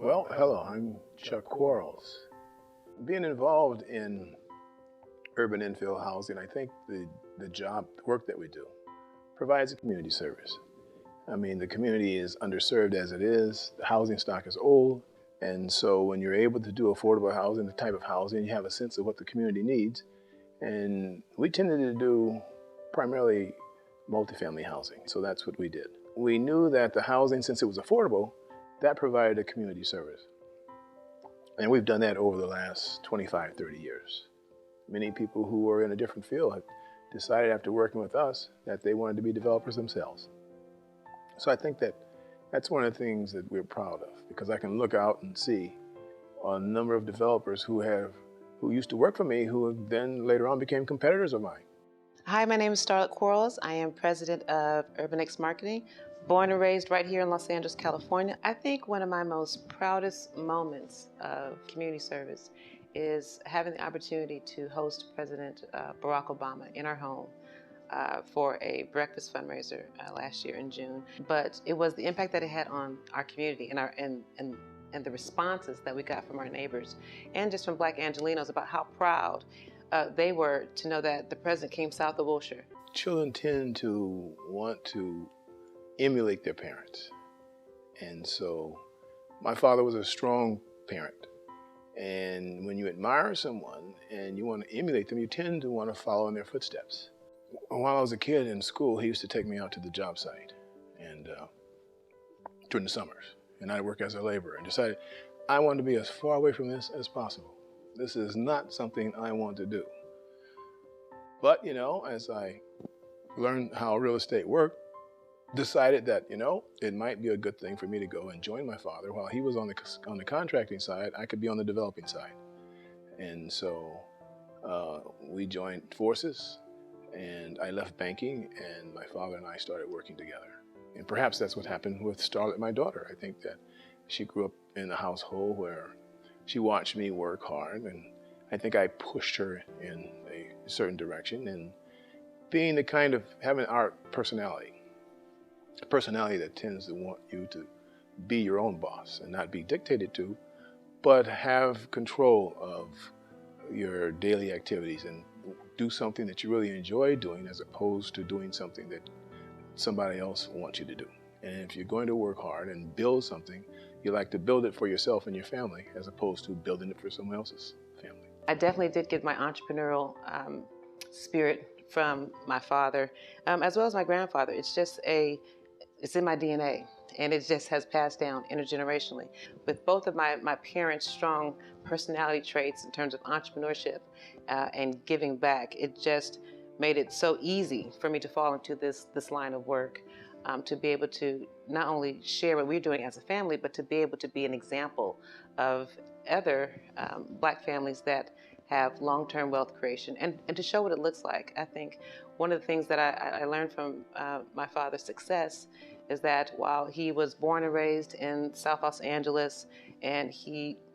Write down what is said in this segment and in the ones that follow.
Well, hello, I'm Chuck Quarles. Being involved in urban infill housing, I think the work that we do provides a community service. I mean, the community is underserved as it is, the housing stock is old, and so when you're able to do affordable housing, the type of housing, you have a sense of what the community needs. And we tended to do primarily multifamily housing, so that's what we did. We knew that the housing, since it was affordable, that provided a community service. And we've done that over the last 25, 30 years. Many people who were in a different field have decided after working with us that they wanted to be developers themselves. So I think that that's one of the things that we're proud of, because I can look out and see a number of developers who used to work for me, who then later on became competitors of mine. Hi, my name is Starlett Quarles. I am president of UrbanX Marketing, born and raised right here in Los Angeles, California. I think one of my most proudest moments of community service is having the opportunity to host President Barack Obama in our home for a breakfast fundraiser last year in June. But it was the impact that it had on our community and the responses that we got from our neighbors and just from Black Angelenos about how proud they were to know that the president came south of Wilshire. Children tend to want to emulate their parents. And so my father was a strong parent. And when you admire someone and you want to emulate them, you tend to want to follow in their footsteps. While I was a kid in school, he used to take me out to the job site and during the summers. And I'd work as a laborer and decided I wanted to be as far away from this as possible. This is not something I want to do. But, you know, as I learned how real estate worked, decided that, you know, it might be a good thing for me to go and join my father. While he was on the contracting side, I could be on the developing side. And so we joined forces, and I left banking, and my father and I started working together. And perhaps that's what happened with Starlett, my daughter. I think that she grew up in a household where she watched me work hard, and I think I pushed her in a certain direction. And being the kind of having our personality, a personality that tends to want you to be your own boss and not be dictated to, but have control of your daily activities and do something that you really enjoy doing as opposed to doing something that somebody else wants you to do. And if you're going to work hard and build something, you like to build it for yourself and your family as opposed to building it for someone else's family. I definitely did get my entrepreneurial spirit from my father, as well as my grandfather. It's in my DNA, and it just has passed down intergenerationally. With both of my parents' strong personality traits in terms of entrepreneurship and giving back, it just made it so easy for me to fall into this line of work, to be able to not only share what we're doing as a family, but to be able to be an example of other Black families that have long-term wealth creation and to show what it looks like. I think one of the things that I learned from my father's success is that while he was born and raised in South Los Angeles, and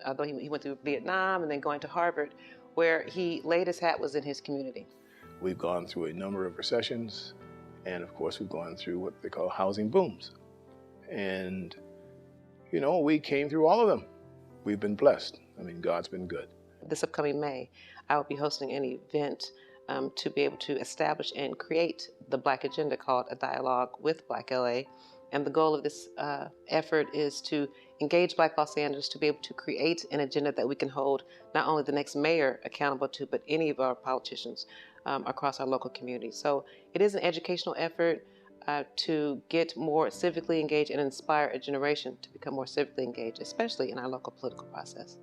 although he went through Vietnam and then going to Harvard, where he laid his hat was in his community. We've gone through a number of recessions, and of course we've gone through what they call housing booms. And, you know, we came through all of them. We've been blessed. I mean, God's been good. This upcoming May, I will be hosting an event to be able to establish and create the Black agenda called A Dialogue with Black LA. And the goal of this effort is to engage Black Los Angeles to be able to create an agenda that we can hold not only the next mayor accountable to, but any of our politicians across our local community. So it is an educational effort to get more civically engaged and inspire a generation to become more civically engaged, especially in our local political process.